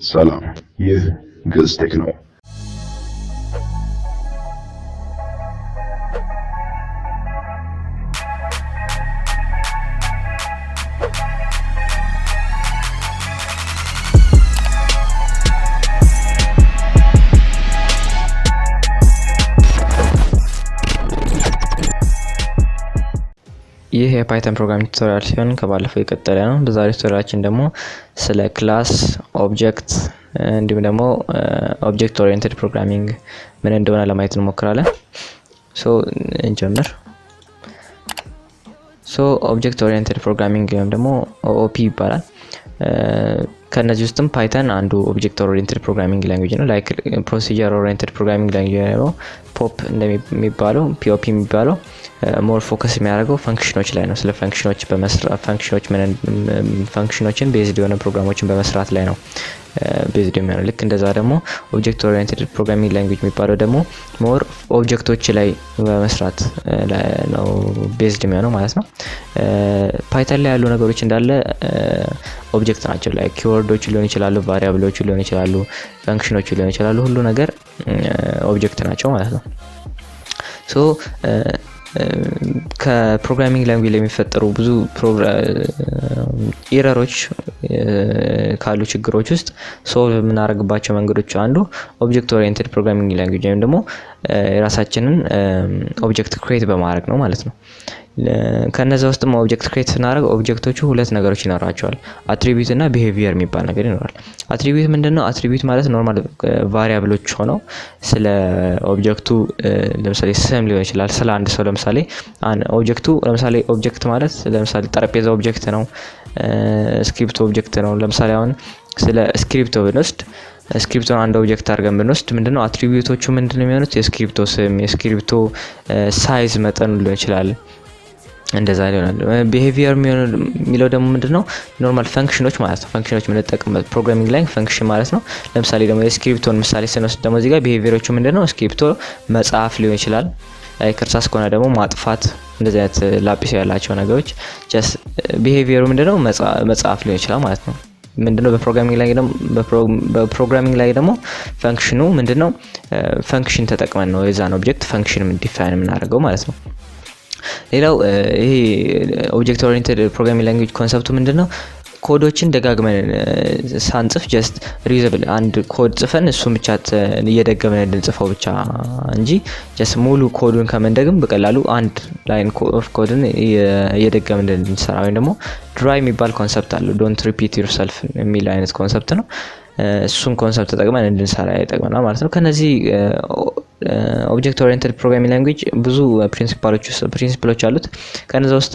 ሰላም፣ ይህ ግዕዝ ቴክ ነው። ይህ የፓይተን ፕሮግራሚንግ ቱቶሪያል ሲሆን ከባለፈው የቀጠለ ነው። በዛሬው ቱቶሪያላችን ደግሞ ስለ ክላስ ኦብጀክት እንዲሁም ደግሞ ኦብጀክት ኦሪየንትድ ፕሮግራሚንግ ምን እንደሆነ ለማየት እንሞክራለን። እንጀምር። ኦብጀክት ኦሪየንትድ ፕሮግራሚንግ ወይም ደግሞ ኦኦፒ ይባላል። ከነዚህ ውስጥም ፓይተን አንዱ ኦብጀክት ኦሪየንትድ ፕሮግራሚንግ ላንጉዌጅ ነው። ላይክ ፕሮሲጀር ኦሪየንትድ ፕሮግራሚንግ ላንጉዌጅ ነው። ፖፕ እንደሚባለው ፒኦፒ የሚባለው ሞር ፎከስ የሚያደርገው ፈንክሽኖች ላይ ነው። ስለ ፈንክሽኖች በመስራት ፈንክሽኖችን ቤዝድ የሆነ ፕሮግራሞችን በመስራት ላይ ነው ቤዝድ የሚሆነው። ልክ እንደዛ ደግሞ ኦብጀክት ኦሪየንትድ ፕሮግራሚንግ ላንጉዌጅ የሚባለው ደግሞ ሞር ኦብጀክቶች ላይ በመስራት ነው ቤዝድ የሚሆነው ማለት ነው። ፓይተን ላይ ያሉ ነገሮች እንዳለ ኦብጀክት ናቸው። ላይ ኪወርዶች ሊሆን ይችላሉ፣ ቫሪያብሎች ሊሆን ይችላሉ፣ ፈንክሽኖች ሊሆን ይችላሉ። ሁሉ ነገር ኦብጀክት ናቸው ማለት ነው። ከፕሮግራሚንግ ላንጉዌጅ ላይ የሚፈጠሩ ብዙ ኤረሮች ካሉ ችግሮች ውስጥ ሶልቭ የምናደርግባቸው መንገዶች አንዱ ኦብጀክት ኦሪየንትድ ፕሮግራሚንግ ላንጉዌጅ ወይም ደግሞ የራሳችንን ኦብጀክት ክሬት በማድረግ ነው ማለት ነው። ከነዛ ውስጥም ኦብጀክት ክሬት ስናደርግ ኦብጀክቶቹ ሁለት ነገሮች ይኖራቸዋል። አትሪቢዩት እና ቢሄቪየር የሚባል ነገር ይኖራል። አትሪቢዩት ምንድነው? አትሪቢዩት ማለት ኖርማል ቫሪያብሎች ሆነው ስለ ኦብጀክቱ ለምሳሌ ስም ሊሆን ይችላል። ስለ አንድ ሰው ለምሳሌ ለምሳሌ ኦብጀክት ማለት ለምሳሌ ጠረጴዛ ኦብጀክት ነው፣ ስክሪፕቶ ኦብጀክት ነው። ለምሳሌ አሁን ስለ ስክሪፕቶ ብንወስድ ስክሪፕቶን አንድ ኦብጀክት አድርገን ብንወስድ ምንድነው አትሪቢዩቶቹ ምንድነው የሚሆኑት? የስክሪፕቶ ስም፣ የስክሪፕቶ ሳይዝ መጠኑ ሊሆን ይችላል። እንደዛ ይሆናል። ቢሄቪየር የሚለው ደግሞ ምንድነው? ኖርማል ፈንክሽኖች ማለት ነው። ፈንክሽኖች የምንጠቀምበት ፕሮግራሚንግ ላይ ፈንክሽን ማለት ነው። ለምሳሌ ደግሞ የስክሪፕቶን ምሳሌ ስንወስድ ደግሞ እዚህ ጋር ቢሄቪየሮቹ ምንድነው? ስክሪፕቶ መጻፍ ሊሆን ይችላል። ከርሳስ ከሆነ ደግሞ ማጥፋት፣ እንደዚህ አይነት ላጲስ ያላቸው ነገሮች ጀስት ቢሄቪየሩ ምንድነው? መጻፍ ሊሆን ይችላል ማለት ነው። ምንድነው በፕሮግራሚንግ ላይ ደግሞ ፈንክሽኑ ምንድነው? ፈንክሽን ተጠቅመን ነው የዛን ኦብጀክት ፈንክሽን ዲፋይን የምናደርገው ማለት ነው። ሌላው ይሄ ኦብጀክት ኦሪየንትድ ፕሮግራሚንግ ላንጉዌጅ ኮንሰፕቱ ምንድነው? ኮዶችን ደጋግመን ሳንጽፍ ጀስት ሪዩዘብል አንድ ኮድ ጽፈን እሱን ብቻ እየደገመን እንድንጽፈው ብቻ እንጂ ጀስት ሙሉ ኮዱን ከመንደግም በቀላሉ አንድ ላይን ኦፍ ኮድን እየደገመን እንድንሰራ ወይም ደግሞ ድራይ የሚባል ኮንሰፕት አለው። ዶንት ሪፒት ዩርሰልፍ የሚል አይነት ኮንሰፕት ነው። እሱን ኮንሰፕት ተጠቅመን እንድንሰራ ይጠቅመናል ማለት ነው። ከነዚህ ኦብጀክት ኦሪየንትድ ፕሮግራሚንግ ላንጉዌጅ ብዙ ፕሪንሲፕሎች አሉት። ከነዛ ውስጥ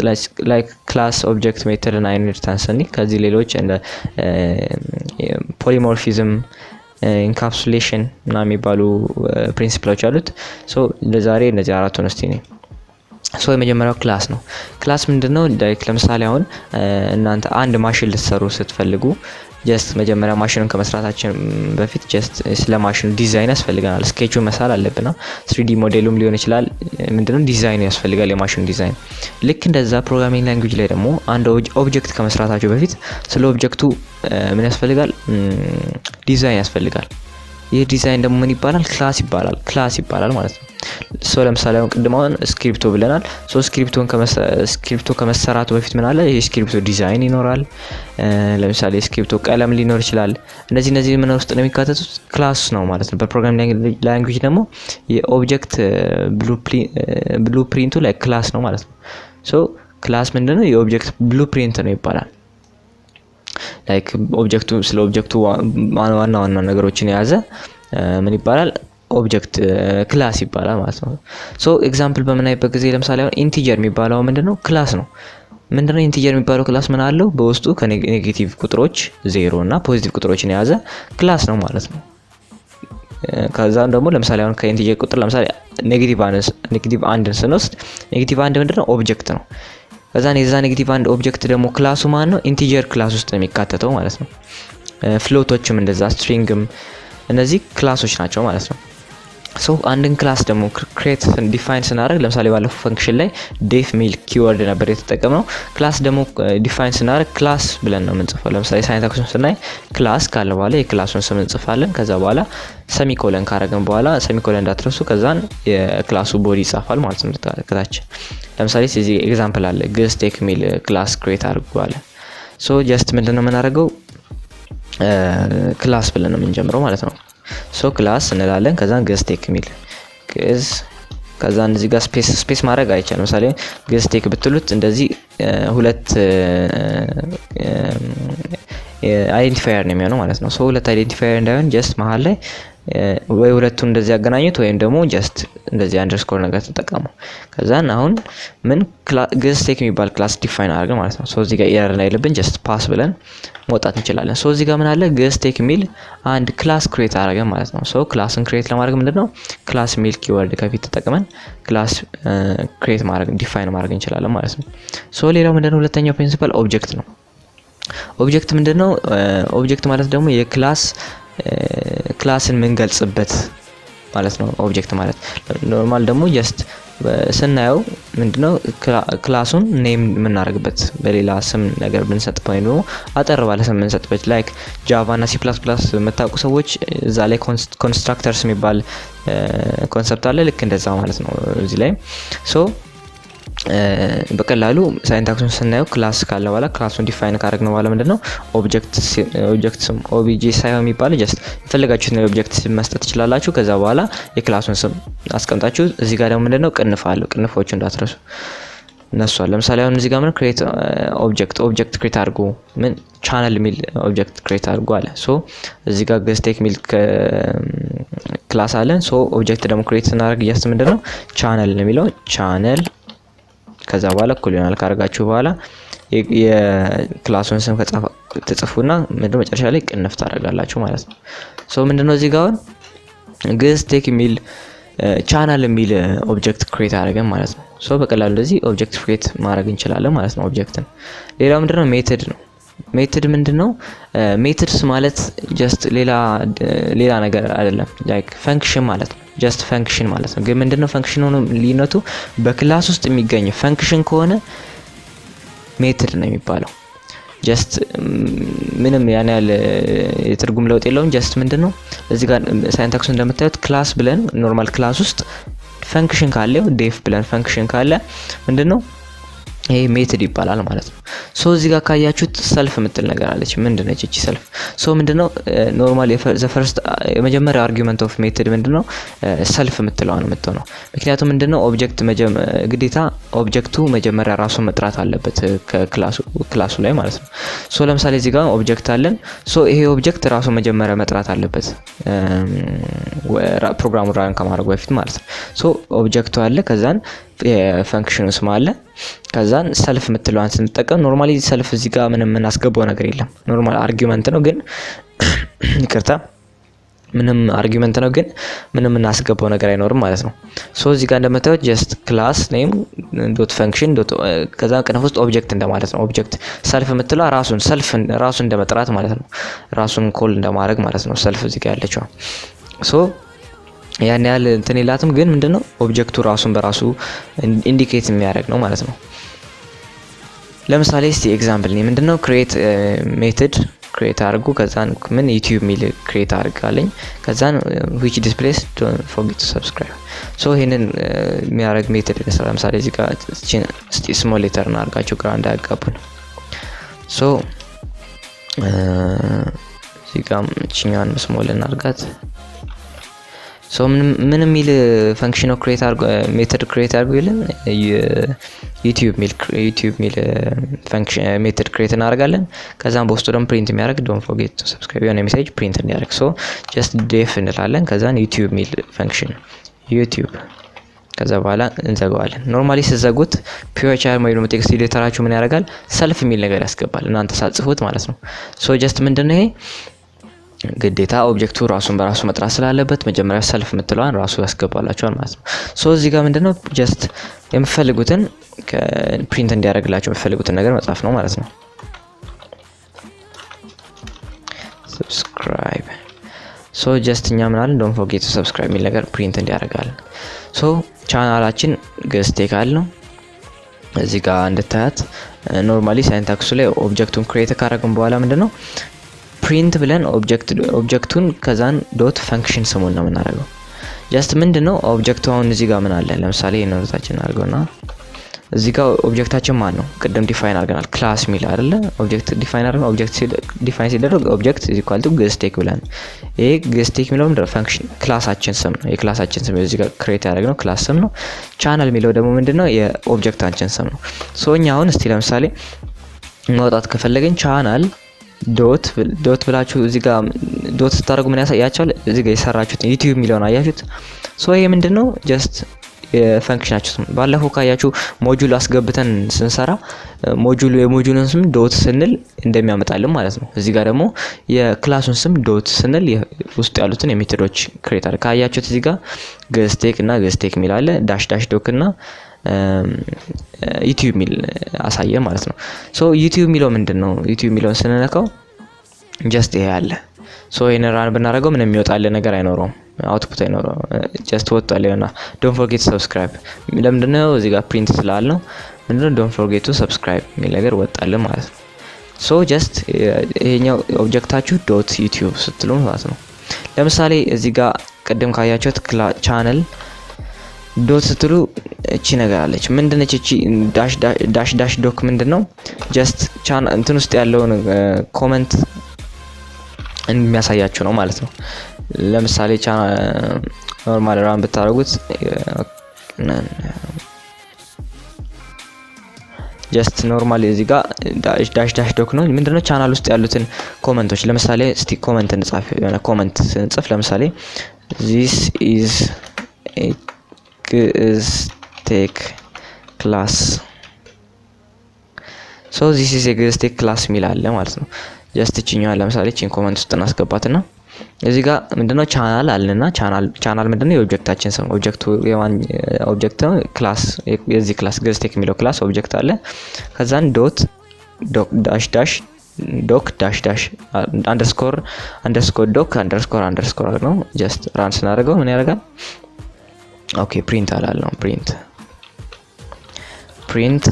ላይክ ክላስ፣ ኦብጀክት፣ ሜተድ እና ኢንሄሪታንስ እንዲ ከዚህ ሌሎች እንደ ፖሊሞርፊዝም፣ ኢንካፕሱሌሽን እና የሚባሉ ፕሪንሲፕሎች አሉት። ለዛሬ እነዚህ አራቱን እስቲ ነኝ። የመጀመሪያው ክላስ ነው። ክላስ ምንድነው? ለምሳሌ አሁን እናንተ አንድ ማሽን ልትሰሩ ስትፈልጉ ጀስት መጀመሪያ ማሽኑን ከመስራታችን በፊት ጀስት ስለ ማሽኑ ዲዛይን ያስፈልገናል። ስኬቹን መሳል አለብና 3D ሞዴሉም ሊሆን ይችላል። ምንድነው ዲዛይን ያስፈልጋል፣ የማሽኑ ዲዛይን። ልክ እንደዛ ፕሮግራሚንግ ላንጉዌጅ ላይ ደግሞ አንድ ኦብጀክት ከመስራታችሁ በፊት ስለ ኦብጀክቱ ምን ያስፈልጋል? ዲዛይን ያስፈልጋል። ይህ ዲዛይን ደግሞ ምን ይባላል? ክላስ ይባላል ማለት ነው። ለምሳሌ አሁን ቅድም አሁን ስክሪፕቶ ብለናል። ስክሪፕቶ ከመሰራቱ በፊት ምን አለ? ይሄ ስክሪፕቶ ዲዛይን ይኖራል። ለምሳሌ ስክሪፕቶ ቀለም ሊኖር ይችላል። እነዚህ ምን ውስጥ ነው የሚካተቱት? ክላስ ነው ማለት ነው። በፕሮግራሚንግ ላንጉዌጅ ደግሞ የኦብጀክት ብሉፕሪንቱ ላይ ክላስ ነው ማለት ነው። ክላስ ምንድነው? የኦብጀክት ብሉፕሪንት ነው ይባላል። ላይክ ስለ ኦብጀክቱ ዋና ነገሮችን የያዘ ምን ይባላል? ኦብጀክት ክላስ ይባላል ማለት ነው። ኤግዛምፕል በምናይበት ጊዜ ለምሳሌ አሁን ኢንቲጀር የሚባለው ምንድነው? ክላስ ነው። ምንድነው ኢንቲጀር የሚባለው ክላስ? ምን አለው? በውስጡ ከኔጌቲቭ ቁጥሮች 0 እና ፖዚቲቭ ቁጥሮችን የያዘ ክላስ ነው ማለት ነው። ከዛም ደግሞ ለምሳሌ አሁን ከኢንቲጀር ቁጥር ለምሳሌ ኔጌቲቭ 1ን ስንወስድ ኔጌቲቭ 1 ምንድነው? ኦብጀክት ነው። ከዛ የዛ ኔጌቲቭ 1 ኦብጀክት ደግሞ ክላሱ ማን ነው? ኢንቲጀር ክላስ ውስጥ ነው የሚካተተው ማለት ነው። ፍሎቶችም እንደዛ ስትሪንግም እነዚህ ክላሶች ናቸው ማለት ነው። ሶ አንድን ክላስ ደግሞ ክሬት ዲፋይን ስናደርግ ለምሳሌ ባለፈው ፈንክሽን ላይ ዴፍ ሚል ኪወርድ ነበር የተጠቀምነው። ክላስ ደግሞ ዲፋይን ስናደርግ ክላስ ብለን ነው የምንጽፈው። ለምሳሌ ሳይንታክሱን ስናይ ክላስ ካለ በኋላ የክላሱን ስም እንጽፋለን። ከዛ በኋላ ሰሚኮለን ካረግን በኋላ ሰሚኮለን እንዳትረሱ፣ ከዛን የክላሱ ቦዲ ይጻፋል ማለት ነው ከታች። ለምሳሌ እዚህ ኤግዛምፕል አለ ግስ ቴክ ሚል ክላስ ክሬት አድርጓል። ሶ ጀስት ምንድነው የምናደርገው ክላስ ብለን ነው የምንጀምረው ማለት ነው። ሶ ክላስ እንላለን። ከዛን ግስ ቴክ ሚል ግስ፣ ከዛን እዚህ ጋር ስፔስ ማድረግ አይቻልም። ለምሳሌ ግስ ቴክ ብትሉት እንደዚህ ሁለት አይዴንቲፋየር ነው የሚሆነው ማለት ነው። ሶ ሁለት አይዴንቲፋየር እንዳይሆን ጀስት መሀል ላይ ወይ ሁለቱን እንደዚህ ያገናኙት ወይም ደግሞ ጀስት እንደዚህ አንደርስኮር ነገር ተጠቀሙ። ከዛን አሁን ምን ግስ ቴክ የሚባል ክላስ ዲፋይን አድርገን ማለት ነው። ሶ እዚህ ጋር ኤረር እንዳይልብን ጀስት ፓስ ብለን መውጣት እንችላለን። ሶ እዚህ ጋር ምን አለ ግስ ቴክ የሚል አንድ ክላስ ክሬት አድርገን ማለት ነው። ሶ ክላስን ክሬት ለማድረግ ምንድነው ክላስ ሚል ኪወርድ ከፊት ተጠቅመን ክላስ ክሬት ማድረግ ዲፋይን ማድረግ እንችላለን ማለት ነው። ሶ ሌላው ምንድነው ሁለተኛው ፕሪንሲፓል ኦብጀክት ነው። ኦብጀክት ምንድነው? ኦብጀክት ማለት ደግሞ ክላስን የምንገልጽበት ማለት ነው። ኦብጀክት ማለት ኖርማል ደግሞ ጀስት ስናየው ምንድነው ክላሱን ኔም የምናደርግበት በሌላ ስም ነገር ብንሰጥ ወይም ደግሞ አጠር ባለ ስም ብንሰጥበት ላይክ ጃቫ እና ሲ++ የምታውቁ ሰዎች እዛ ላይ ኮንስትራክተርስ የሚባል ኮንሰፕት አለ። ልክ እንደዛ ማለት ነው እዚህ ላይ ሶ በቀላሉ ሳይንታክሱን ስናየው ክላስ ካለ በኋላ ክላሱን ዲፋይን ካደረግን በኋላ ምንድነው ኦብጀክት ስም ኦቢጂ ሳይሆን የሚባለው ጀስት የፈለጋችሁት ነው ኦብጀክት ስም መስጠት ትችላላችሁ። ከዛ በኋላ የክላሱን ስም አስቀምጣችሁ እዚህ ጋር ደግሞ ምንድነው ቅንፍ አለው። ቅንፎቹ እንዳትረሱ እነሱ አለ። ለምሳሌ አሁን እዚህ ጋር ምን ክሬት ኦብጀክት ክሬት አድርጉ ምን ቻናል ሚል ኦብጀክት ክሬት አድርጉ አለ። ሶ እዚህ ጋር ግስ ቴክ ሚል ክላስ አለን። ሶ ኦብጀክት ደግሞ ክሬት ስናደርግ ጀስት ምንድነው ቻናል ነው የሚለው ቻናል ከዛ በኋላ እኩል ይሆናል ካረጋችሁ በኋላ የክላሱን ስም ተጽፉና ምንድነው መጨረሻ ላይ ቅንፍ ታደርጋላችሁ ማለት ነው። ሶ ምንድነው እዚህ ጋር ግስ ቴክ ሚል ቻናል ሚል ኦብጀክት ክሬት አደረገን ማለት ነው። ሶ በቀላሉ እንደዚህ ኦብጀክት ክሬት ማድረግ እንችላለን ማለት ነው ኦብጀክትን። ሌላው ምንድነው ሜተድ ነው። ሜተድ ምንድነው? ሜተድስ ማለት ጀስት ሌላ ነገር አይደለም። ላይክ ፈንክሽን ማለት ነው። ጀስት ፈንክሽን ማለት ነው። ግን ምንድነው ፈንክሽን ሆኖ ልዩነቱ በክላስ ውስጥ የሚገኝ ፈንክሽን ከሆነ ሜተድ ነው የሚባለው። ጀስት ምንም ያን ያህል የትርጉም ለውጥ የለውም። ጀስት ምንድነው እዚህ ጋር ሳይንታክሱ እንደምታዩት ክላስ ብለን ኖርማል ክላስ ውስጥ ፈንክሽን ካለው ዴፍ ብለን ፈንክሽን ካለ ምንድነው ይሄ ሜተድ ይባላል ማለት ነው። ሶ እዚህ ጋር ካያችሁት ሰልፍ የምትል ነገር አለች። ምንድነው እቺ ሰልፍ? ሶ ምንድነው ኖርማል ፈርስት የመጀመሪያ አርጊውመንት ኦፍ ሜተድ ምንድነው ሰልፍ የምትለው ነው የምትሆነው። ምክንያቱም ምንድነው ኦብጀክት ግዴታ ኦብጀክቱ መጀመሪያ ራሱን መጥራት አለበት ከክላሱ ላይ ማለት ነው። ሶ ለምሳሌ እዚህ ጋር ኦብጀክት አለን። ሶ ይሄ ኦብጀክት ራሱ መጀመሪያ መጥራት አለበት ፕሮግራሙ ራን ከማድረግ በፊት ማለት ነው። ሶ ኦብጀክቱ አለ ከዛን የፈንክሽኑ ስም አለ ከዛን ሰልፍ የምትለዋን ስንጠቀም ኖርማሊ ሰልፍ እዚህ ጋር ምንም እናስገባው ነገር የለም። ኖርማል አርጊውመንት ነው ግን ይቅርታ ምንም አርጊውመንት ነው ግን ምንም እናስገባው ነገር አይኖርም ማለት ነው። ሶ እዚህ ጋር እንደምታዩት ጀስት ክላስ ኔም ዶት ፈንክሽን ዶት ከዛ ቅንፍ ውስጥ ኦብጀክት እንደማለት ነው። ኦብጀክት ሰልፍ የምትለው ራሱን እንደመጥራት ማለት ነው። ራሱን ኮል እንደማድረግ ማለት ነው ሰልፍ እዚህ ጋር ያለችው። ሶ ያን ያህል እንትን የላትም ግን ምንድነው ኦብጀክቱ ራሱን በራሱ ኢንዲኬት የሚያደርግ ነው ማለት ነው። ለምሳሌ እስቲ ኤግዛምፕል ነው ምንድነው ክሬት ሜተድ ክሬት አድርጉ ከዛን ምን ዩቲዩብ ሚል ክሬት አድርጋለኝ ከዛን which displays don't forget to subscribe። ሶ ይሄንን የሚያደርግ ሜተድ ነው። ለምሳሌ እዚህ ጋር እስቲ ስሞል ሌተር ነው አድርጋችሁ ግራ እንዳያጋቡን። ሶ እዚህ ጋር እቺኛን ስሞል እናርጋት። ሶ ምን ሚል ፈንክሽን ኦፍ ክሬት አድርጎ ሜተድ ክሬት አድርጎ ይለን ዩቲዩብ ሚል ፈንክሽን ሜተድ ክሬት እናደርጋለን። ከዛም በውስጡ ደግሞ ፕሪንት የሚያደርግ ዶንት ፎርጌት ቱ ሰብስክራይብ የሆነ ሜሴጅ ፕሪንት እንዲያደርግ ሶ ጀስት ዴፍ እንላለን። ከዛን ዩቲዩብ ሚል ፈንክሽን ዩቲዩብ ከዛ በኋላ እንዘጋዋለን። ኖርማሊ ሲዘጉት ፒኤችአር ወይ ደግሞ ቴክስት ኤዲተራችሁ ምን ያደርጋል ሰልፍ ሚል ነገር ያስገባል እናንተ ሳጽፉት ማለት ነው። ሶ ጀስት ምንድነው ይሄ ግዴታ ኦብጀክቱ ራሱን በራሱ መጥራት ስላለበት መጀመሪያ ሰልፍ የምትለዋን ራሱ ያስገባላችኋል ማለት ነው። ሶ እዚህ ጋር ምንድነው ጀስት የምትፈልጉትን ፕሪንት እንዲያደርግላችሁ የምትፈልጉትን ነገር መጻፍ ነው ማለት ነው። ሰብስክራይብ ሶ ጀስት እኛ ምን አለን ዶንት ፎርጌት ቱ ሰብስክራይብ የሚል ነገር ፕሪንት እንዲያደርጋለን። ሶ ቻናላችን ገስቴክ አለው እዚህ ጋር እንድታያት ኖርማሊ ሳይንታክሱ ላይ ኦብጀክቱን ክሬት ካደረግን በኋላ ምንድነው ፕሪንት ብለን ኦብጀክቱን ከዛን ዶት ፈንክሽን ስሙን ነው የምናደርገው። ጀስት ምንድነው ኦብጀክቱ አሁን እዚህ ጋር ምን አለ ለምሳሌ ይኖርታችን አድርገውና እዚህ ጋር ኦብጀክታችን ማን ነው ቅድም ዲፋይን አድርገናል ክላስ ሚል አይደለ ኦብጀክት ዲፋይን አድርገን ኦብጀክት ዲፋይን ሲደረግ ኦብጀክት ኢዝ ኢኳል ቱ ገስቴክ ብለን ይሄ ገስቴክ የሚለው ምንድነው ፈንክሽን ክላሳችን ስም ነው የክላሳችን ስም እዚህ ጋር ክሬት ያደረግነው ክላስ ስም ነው። ቻናል የሚለው ደግሞ ምንድነው የኦብጀክታችን ስም ነው። ሶ እኛ አሁን እስቲ ለምሳሌ ማውጣት ከፈለግን ቻናል ዶት ብላችሁ እዚህ ጋር ዶት ስታደርጉ ምን ያሳያችኋል እዚህ ጋር የሰራችሁት ዩቲዩብ የሚለውን አያችሁት። ሶ ይሄ ምንድነው ጀስት የፈንክሽናችን ባለፈው ካያችሁ ሞጁል አስገብተን ስንሰራ የሞጁሉን ስም ዶት ስንል እንደሚያመጣልን ማለት ነው። እዚህ ጋር ደግሞ የክላሱን ስም ዶት ስንል ውስጥ ያሉትን የሜቶዶች ክሬት አድርገን ካያችሁት እዚህ ጋር ገስቴክ እና ገስቴክ ሚል አለ ዳሽ ዳሽ ዶክ እና ዩቲዩብ ሚል አሳየ ማለት ነው። ሶ ዩቲዩብ ሚለው ምንድነው ዩቲዩብ ሚለውን ስንነካው ጀስት ይሄ አለ። ሶ ይሄን ራን ብናደርገው ምንም የሚወጣልን ነገር አይኖረውም አውትፑት አይኖረው ጀስት ወጥቷል እና ዶንት ፎርጌት ቱ ሰብስክራይብ ለምንድነው እዚህ ጋር ፕሪንት ስላልነው ምንድነው ዶንት ፎርጌት ቱ ሰብስክራይብ የሚል ነገር ወጣልን ማለት ነው። ሶ ጀስት ይሄኛው ኦብጀክታችሁ ዶት ዩቲዩብ ስትሉ ማለት ነው። ለምሳሌ እዚህ ጋር ቅድም ካያችሁት ቻናል ዶት ስትሉ እቺ ነገር አለች ምንድነች እቺ ዳሽ ዳሽ ዶክ ምንድነው ጀስት ቻናል እንትን ውስጥ ያለውን ኮሜንት የሚያሳያችሁ ነው ማለት ነው። ለምሳሌ ቻናል ኖርማል ራን ብታረጉት ጀስት ኖርማሊ እዚህ ጋር ዳሽ ዳሽ ዶክ ነው ምንድነው ቻናል ውስጥ ያሉትን ኮሜንቶች ለምሳሌ እስቲ ኮሜንት እንጻፍ የሆነ ኮሜንት ስንጽፍ ለምሳሌ this is a ገስቴክ ክላስ ሶ this is a ገስቴክ ክላስ ሚል አለ ማለት ነው። ጀስት እቺኛው ለምሳሌ እቺን ኮሜንት ውስጥ እናስገባትና እዚህ ጋር ምንድነው ቻናል አለና ቻናል ምንድነው የኦብጀክታችን ስም ኦብጀክቱ የማን ኦብጀክት ክላስ የዚህ ክላስ ገስቴክ የሚለው ክላስ ኦብጀክት አለ ከዛን ዶት ዳሽ ዳሽ ዶክ ዳሽ ዳሽ አንደርስኮር ዶክ አንደርስኮር ነው። ጀስት ራን ስናደርገው ምን ያደርጋል ኦኬ ፕሪንት አላለው ፕሪንት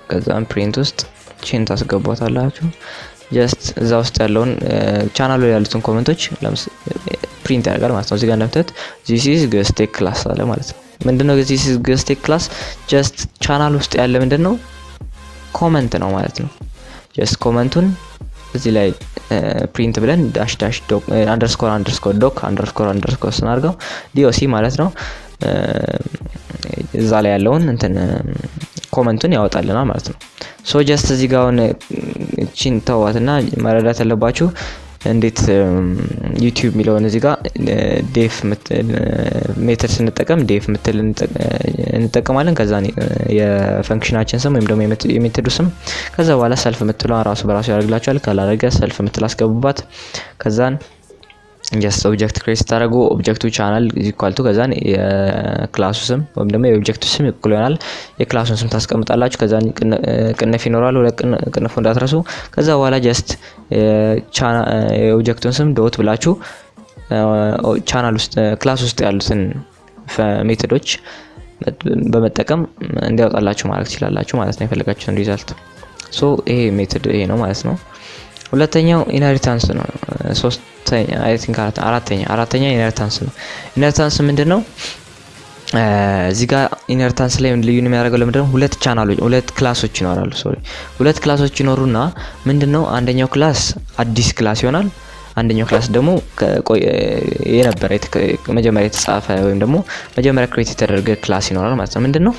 ከዛን ፕሪንት ውስጥ ቺን ታስገባታላችሁ ጀስት እዛ ውስጥ ያለውን ቻናሉ ላይ ያሉትን ኮሜንቶች ፕሪንት ያደርጋል ማለት ነው። እዚህ ጋር እንደምታዩት this is ገስቴክ ክላስ አለ ማለት ነው። ምንድነው this is ገስቴክ ክላስ ጀስት ቻናል ውስጥ ያለ ምንድነው ኮሜንት ነው ማለት ነው። ጀስት ኮሜንቱን እዚህ ላይ ፕሪንት ብለን ዳሽ ዳሽ ዶክ አንደርስኮር ዶክ አንደርስኮር ስናርገው ዲኦሲ ማለት ነው እዛ ላይ ያለውን እንትን ኮሜንቱን ያወጣልናል ማለት ነው። ሶ ጀስት እዚህ ጋር እቺን ተዋትና መረዳት ያለባችሁ እንዴት ዩቲዩብ ሚለውን እዚህ ጋር ዴፍ ሜተድ ስንጠቀም ዴፍ ምትል እንጠቀማለን ከዛ የፈንክሽናችን ስም ወይም ደግሞ የሜተዱ ስም ከዛ በኋላ ሰልፍ ምትለው ራሱ በራሱ ያደርግላችኋል። ካላደረገ ሰልፍ ምትል አስገቡባት ከዛን ጀስት ኦብጀክት ክሬት ታደርጉ ኦብጀክቱ ቻናል ኢኳል ቱ ከዛን የክላሱ ስም ወይም ደግሞ የኦብጀክቱ ስም እኩል ይሆናል የክላሱን ስም ታስቀምጣላችሁ ከዛን ቅንፍ ይኖራል ወደ ቅንፉ እንዳትረሱ ከዛ በኋላ ጀስት የኦብጀክቱን ስም ዶት ብላችሁ ቻናል ውስጥ ክላስ ውስጥ ያሉትን ሜተዶች በመጠቀም እንዲያወጣላችሁ ማድረግ ትችላላችሁ ማለት ነው የፈለጋችሁትን ሪዛልት። ሶ ይሄ ሜተድ ይሄ ነው ማለት ነው። ሁለተኛው ኢንሄሪታንስ ነው። ሶስተኛ አይ ቲንክ አራተኛ ኢንሄሪታንስ ነው። ኢንሄሪታንስ ምንድነው እዚህ ጋር ኢንሄሪታንስ ላይ ልዩ የሚያደርገው ለምንድነው ሁለት ክላሶች ይኖራሉ ሁለት ክላሶች ይኖሩና ምንድነው አንደኛው ክላስ አዲስ ክላስ ይሆናል አንደኛው ክላስ ደግሞ የነበረ መጀመሪያ የተጻፈ ወይም ደግሞ መጀመሪያ ክሬት የተደረገ ክላስ ይኖራል ማለት ነው። ምንድነው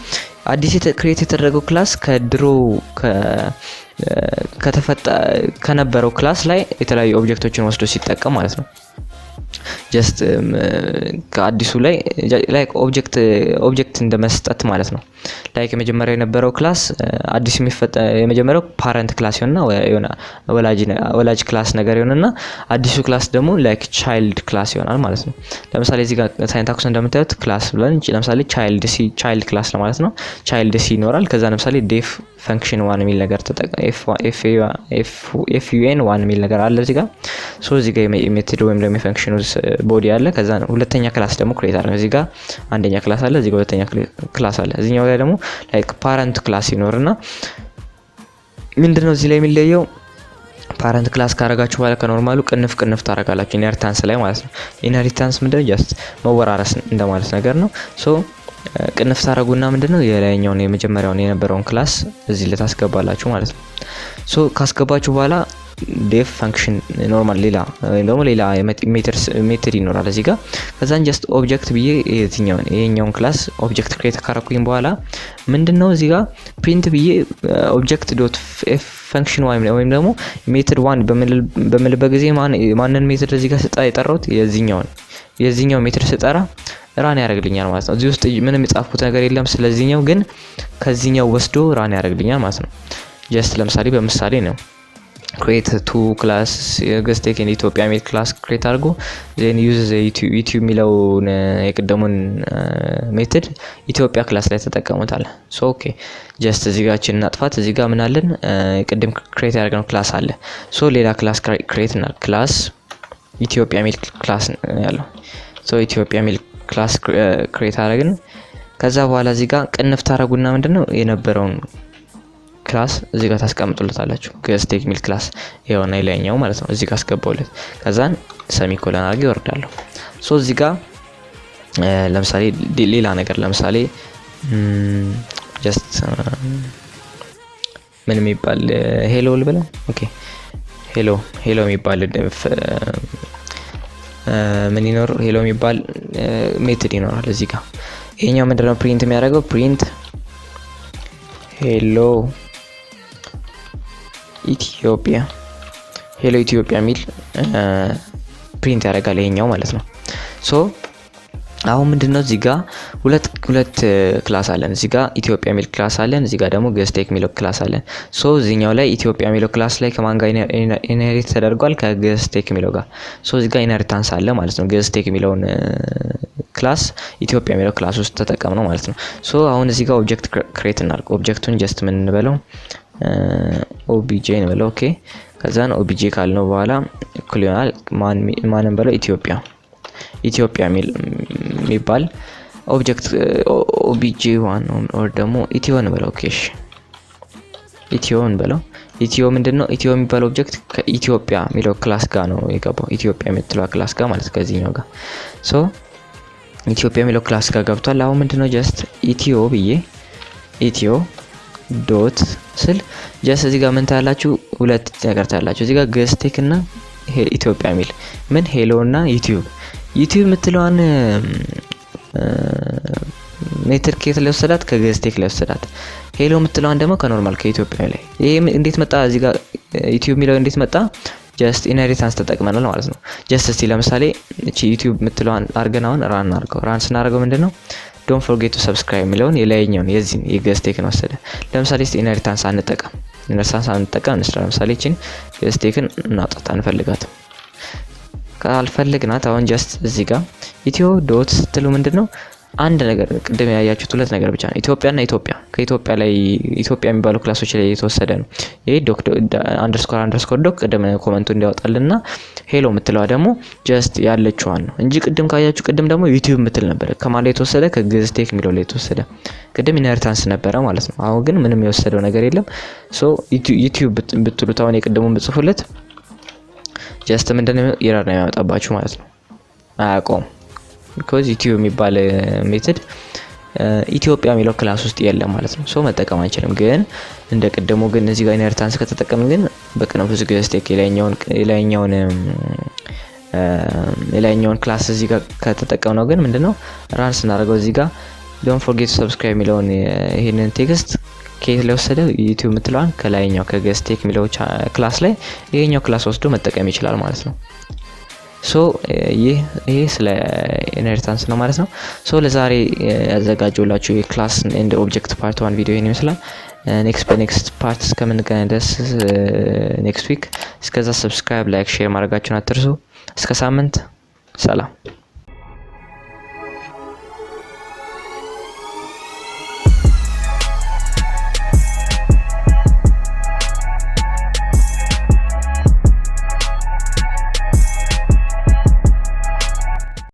አዲስ ክሬት የተደረገው ክላስ ከድሮ ከነበረው ክላስ ላይ የተለያዩ ኦብጀክቶችን ወስዶ ሲጠቀም ማለት ነው። ጀስት ከአዲሱ ላይ ኦብጀክት እንደመስጠት ማለት ነው። ላይክ የመጀመሪያው የነበረው ክላስ አዲስ የመጀመሪያው ፓረንት ክላስ ይሆንና ወላጅ ክላስ ነገር ይሆንና አዲሱ ክላስ ደግሞ ላይክ ቻይልድ ክላስ ይሆናል ማለት ነው። ለምሳሌ እዚህ ጋር ሳይንታክሱ እንደምታዩት ክላስ ብለን ለምሳሌ ቻይልድ ክላስ ለማለት ነው። ቻይልድ ሲ ይኖራል። ከዛ ለምሳሌ ዴፍ ፈንክሽን 1 የሚል ነገር ኤፍዩኤን 1 የሚል ነገር አለ እዚህ ጋር። ሶ እዚህ ጋር የሜቶድ ወይም ደግሞ የፈንክሽኑ ቦዲ አለ። ከዛ ሁለተኛ ክላስ ደግሞ ክሬት አለ። እዚህ ጋር አንደኛ ክላስ አለ፣ እዚህ ጋር ሁለተኛ ክላስ አለ። እዚህኛው ላይ ደግሞ ላይክ ፓረንት ክላስ ይኖርና ምንድነው እዚህ ላይ የሚለየው? ፓረንት ክላስ ካረጋችሁ በኋላ ከኖርማሉ ቅንፍ ታረጋላችሁ ኢንሄሪታንስ ላይ ማለት ነው። ኢንሄሪታንስ ምንድነው? ጀስት መወራረስ እንደማለት ነገር ነው። ሶ ቅንፍ ታረጉና ምንድነው የላይኛውን የመጀመሪያውን የነበረውን ክላስ እዚህ ልታስገባላችሁ ማለት ነው። ሶ ካስገባችሁ በኋላ ዴፍ ፈንክሽን ኖርማል ሌላ ወይም ደግሞ ሌላ ሜተድ ይኖራል እዚህ ጋር። ከዛን ጀስት ኦብጀክት ብዬ ይሄኛውን ክላስ ኦብጀክት ክሬት ካረኩኝ በኋላ ምንድነው እዚህ ጋር ፕሪንት ብዬ ኦብጀክት ዶት ፈንክሽን ወይም ደግሞ ሜተድ 1 በምልበት ጊዜ ማንን ሜተድ እዚህ ጋር ስጠራ የጠራሁት የዚህኛው ሜተድ ስጠራ ራን ያደርግልኛል ማለት ነው። እዚህ ውስጥ ምንም የጻፍኩት ነገር የለም ስለዚህኛው፣ ግን ከዚህኛው ወስዶ ራን ያደርግልኛል ማለት ነው። ጀስት ለምሳሌ በምሳሌ ነው create two class ገስቴክ ኢን ኢትዮጵያ ሜድ ክላስ ክሬት አድርጎ then use ዩቲዩብ የሚለውን የቀደሙን ሜተድ ኢትዮጵያ ክላስ ላይ ተጠቀሙታል። ሶ ኦኬ ጀስት እዚህ ጋርችን እናጥፋት። እዚህ ጋር ምን አለን? ቅድም ክሬት ያደረግነው ክላስ አለ። ሶ ሌላ ክላስ ክሬት እና ክላስ ኢትዮጵያ ሜድ ክላስ ያለው ሶ ኢትዮጵያ ሜድ ክላስ ክሬት አደረግን። ከዛ በኋላ እዚህ ጋር ቅንፍ ታረጉና ምንድነው የነበረውን ክላስ እዚህ ጋር ታስቀምጡለታላችሁ። ገስቴክ ሚል ክላስ ይሄውና ይለኛው ማለት ነው። እዚህ ጋር አስገባውለት ከዛን ሰሚኮለን አድርጌ ወርዳለሁ። ሶ እዚህ ጋር ለምሳሌ ሌላ ነገር ለምሳሌ ጀስት ምን የሚባል ሄሎ ልበለ። ኦኬ ሄሎ የሚባል ምን ይኖር ሄሎ የሚባል ሜተድ ይኖራል እዚህ ጋር። ይሄኛው ምንድነው ፕሪንት የሚያደርገው? ፕሪንት ሄሎ ኢትዮጵያ ሚል ፕሪንት ያደርጋል ይሄኛው ማለት ነው። ሶ አሁን ምንድነው እዚህ ጋር ሁለት ክላስ አለን። እዚህ ጋር ኢትዮጵያ ሚል ክላስ አለን፣ እዚህ ጋር ደግሞ ገስቴክ ሚል ክላስ አለን። ሶ እዚህኛው ላይ ኢትዮጵያ ሚል ክላስ ላይ ከማን ጋር ኢንሄሪት ተደርጓል? ከገስቴክ ሚል ጋር። ሶ እዚህ ጋር ኢንሄሪታንስ አለ ማለት ነው። ገስቴክ ሚለውን ክላስ ኢትዮጵያ ሚል ክላስ ውስጥ ተጠቀም ነው ማለት ነው። ሶ አሁን እዚህ ጋር ኦብጀክት ክሬት እናድርግ። ኦብጀክቱን ጀስት ምን እንበለው? ኦቢጄ እንበለው። ኦኬ ከዛን ኦቢጄ ካልነው በኋላ እኩል ይሆናል ማንን በለው? ኢትዮጵያ የሚባል ኦብጀክት ኦቢጄ ዋን ኦር ደግሞ ኢትዮ እንበለው። ኦኬ እሺ ኢትዮ እንበለው። ኢትዮ ምንድነው? ኢትዮ የሚባል ኦብጀክት ከኢትዮጵያ የሚለው ክላስ ጋር ነው የገባው። ኢትዮጵያ የምትለው ክላስ ጋር ማለት ከዚህኛው ጋር። ሶ ኢትዮጵያ የሚለው ክላስ ጋር ገብቷል። አሁን ምንድነው ጀስት ኢትዮ ብዬ ኢትዮ ዶት ስል ጀስት እዚህ ጋር ምን ታያላችሁ? ሁለት ነገር ታያላችሁ እዚህ ጋር ገስቴክ እና ኢትዮጵያ ሚል ምን ሄሎ እና ዩቲዩብ የምትለዋን ሜትር ከየት ላይ ወሰዳት? ከገስቴክ ላይ ወሰዳት። ሄሎ የምትለዋን ደግሞ ከኖርማል ከኢትዮጵያ ላይ። ይሄ እንዴት መጣ? እዚህ ጋር ዩቲዩብ የሚለው እንዴት መጣ? ጀስት ኢንሄሪታንስ ተጠቅመናል ማለት ነው። ጀስት እስቲ ለምሳሌ እቺ ዩቲዩብ የምትለዋን አርገን አሁን ራን ስናደርገው ምንድነው ዶንት ፎርጌት ቱ ሰብስክራይብ የሚለውን የላይኛውን የዚህን የገስቴክን ወሰደ። ለምሳሌ እስቲ ኢንሄሪታንስ አንጠቀም እንስራ። ለምሳሌ እቺን ገስቴክን እናውጣት አንፈልጋትም። ካልፈልግናት አሁን ጀስት እዚህ ጋር ኢትዮ ዶት ስትሉ ምንድነው አንድ ነገር ቅድም ያያችሁት ሁለት ነገር ብቻ ነው። ኢትዮጵያና ከኢትዮጵያ ላይ ኢትዮጵያ የሚባሉ ክላሶች ላይ የተወሰደ ነው። ይሄ አንደርስኮር ዶክ ቅድም ኮመንቱ እንዲያወጣልና ሄሎ የምትለዋ ደግሞ ጀስት ያለችዋን ነው እንጂ ቅድም ካያችሁ ቅድም ደግሞ ዩቲዩብ የምትል ነበር። ከማን ላይ የተወሰደ? ከገስቴክ የሚለው ላይ የተወሰደ። ቅድም ኢንሄሪታንስ ነበረ ማለት ነው። አሁን ግን ምንም የወሰደው ነገር የለም። ሶ ዩቲዩብ ብትሉት አሁን የቅድሙን ብጽፉለት ጀስት ምንድነው ኤረር ነው የሚያመጣባችሁ ማለት ነው። አያውቀውም because ዩቲዩብ የሚባል ሜተድ ኢትዮጵያ የሚለው ክላስ ውስጥ የለም ማለት ነው። ሶ መጠቀም አንችልም። ግን እንደ ቀደሙ ግን እዚህ ጋር ኢንሄሪታንስ ከተጠቀምን ግን በቅነው ብዙ ገስቴክ የላይኛውን ክላስ እዚህ ጋር ከተጠቀምነው ግን ምንድነው ራን ስናደርገው እዚህ ጋር ዶንት ፎርጌት ቱ ሰብስክራይብ የሚለውን ይሄንን ቴክስት ከየት ላይ ወሰደው? ዩቲዩብ የምትለዋን ከላይኛው ከገስቴክ የሚለው ክላስ ላይ ይሄኛው ክላስ ወስዶ መጠቀም ይችላል ማለት ነው። ሶ ይሄ ስለ ኢንሄሪታንስ ነው ማለት ነው። ሶ ለዛሬ ያዘጋጀውላችሁ የክላስ ኤንድ ኦብጀክት ፓርት 1 ቪዲዮ ይሄን ይመስላል። በኔክስት ፓርት እስከምንገናኝ ድረስ ኔክስት ዊክ፣ እስከዛ ሰብስክራይብ፣ ላይክ፣ ሼር ማድረጋችሁን አትርሱ። እስከ ሳምንት ሰላም።